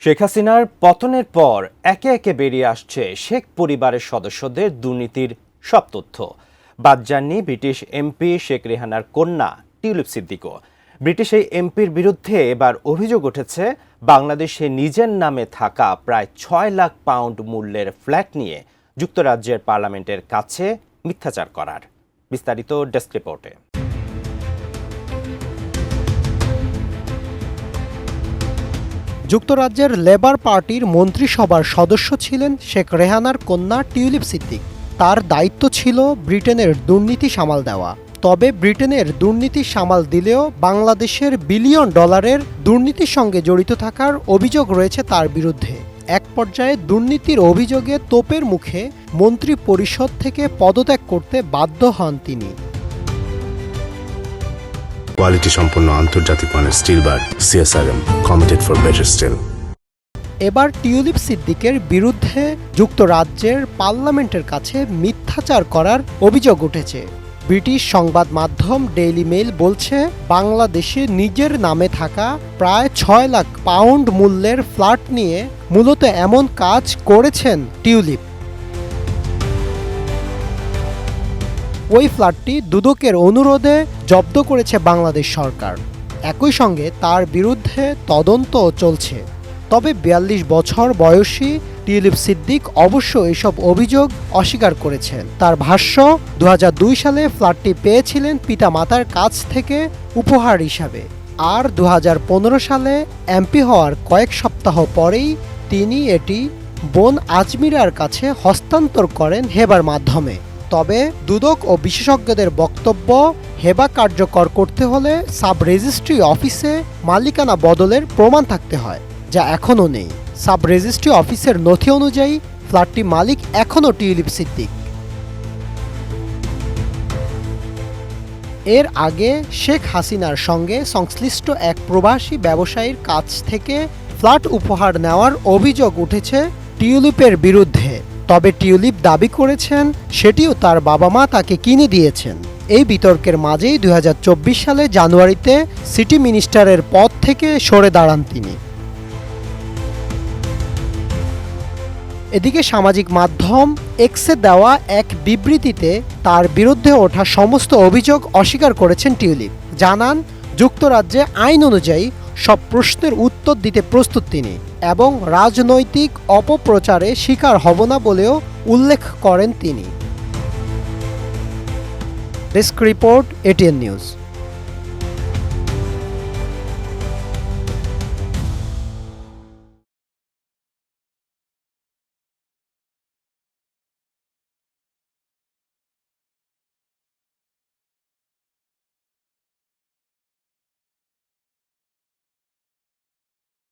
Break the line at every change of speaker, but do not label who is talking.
শেখ হাসিনার পতনের পর একে একে বেরিয়ে আসছে শেখ পরিবারের সদস্যদের দুর্নীতির সব তথ্য। বাদ যাননি ব্রিটিশ এমপি শেখ রেহানার কন্যা টিউলিপ সিদ্দিকও। ব্রিটিশ এই এমপির বিরুদ্ধে এবার অভিযোগ উঠেছে বাংলাদেশে নিজের নামে থাকা প্রায় ৬ লাখ পাউন্ড মূল্যের ফ্ল্যাট নিয়ে যুক্তরাজ্যের পার্লামেন্টের কাছে মিথ্যাচার করার। বিস্তারিত ডেস্ক রিপোর্টে।
যুক্তরাজ্যের লেবার পার্টির মন্ত্রিসভার সদস্য ছিলেন শেখ রেহানার কন্যা টিউলিপ সিদ্দিক। তার দায়িত্ব ছিল ব্রিটেনের দুর্নীতি সামাল দেওয়া। তবে ব্রিটেনের দুর্নীতি সামাল দিলেও বাংলাদেশের বিলিয়ন ডলারের দুর্নীতির সঙ্গে জড়িত থাকার অভিযোগ রয়েছে তার বিরুদ্ধে। এক পর্যায়ে দুর্নীতির অভিযোগে তোপের মুখে মন্ত্রী পরিষদ থেকে পদত্যাগ করতে বাধ্য হন তিনি।
কোয়ালিটি সম্পন্ন আন্তর্জাতিক মানের still bar CSRM committed for better still.
এবার টিউলিপ সিদ্দিকের বিরুদ্ধে যুক্তরাজ্যের পার্লামেন্টের কাছে মিথ্যাচার করার অভিযোগ উঠেছে। ব্রিটিশ সংবাদ মাধ্যম ডেইলি মেইল বলছে, বাংলাদেশে নিজের নামে থাকা প্রায় ৬ লাখ পাউন্ড মূল্যের ফ্ল্যাট নিয়ে মূলত এমন কাজ করেছেন টিউলিপ। ওই ফ্ল্যাটটি দুদকের অনুরোধে জব্দ করেছে বাংলাদেশ সরকার। একই সঙ্গে তার বিরুদ্ধে তদন্ত চলছে। তবে ৪২ বছর বয়সী টিউলিপ সিদ্দিক অবশ্য এসব অভিযোগ অস্বীকার করেছেন। তার ভাষ্য, ২০০২ সালে ফ্ল্যাটটি পেয়েছিলেন পিতামাতার কাছ থেকে উপহার হিসাবে। আর ২০১৫ সালে এমপি হওয়ার কয়েক সপ্তাহ পরেই তিনি এটি বোন আজমিরার কাছে হস্তান্তর করেন হেবার মাধ্যমে। তবে দুদক ও বিশেষজ্ঞদের বক্তব্য, হেবা কার্যকর করতে হলে সাব রেজিস্ট্রি অফিসে মালিকানা বদলের প্রমাণ থাকতে হয়, যা এখনও নেই। সাব রেজিস্ট্রি অফিসের নথি অনুযায়ী ফ্ল্যাটটি মালিক এখনও টিউলিপ সিদ্দিক। এর আগে শেখ হাসিনার সঙ্গে সংশ্লিষ্ট এক প্রবাসী ব্যবসায়ীর কাছ থেকে ফ্ল্যাট উপহার নেওয়ার অভিযোগ উঠেছে টিউলিপের বিরুদ্ধে। তবে টিউলিপ দাবি করেছেন সেটিও তার বাবা মা তাকে কিনে দিয়েছেন। এই বিতর্কের মাঝেই ২০২৪ সালে জানুয়ারিতে সিটি মিনিস্টারের পদ থেকে সরে দাঁড়ান তিনি। এদিকে সামাজিক মাধ্যম এক্সে দেওয়া এক বিবৃতিতে তার বিরুদ্ধে ওঠা সমস্ত অভিযোগ অস্বীকার করেছেন টিউলিপ। জানান, যুক্তরাজ্যে আইন অনুযায়ী সব প্রশ্নের উত্তর দিতে প্রস্তুত তিনি এবং রাজনৈতিক অপপ্রচারে শিকার হব না বলেও উল্লেখ করেন তিনি। Desk report, ATN news.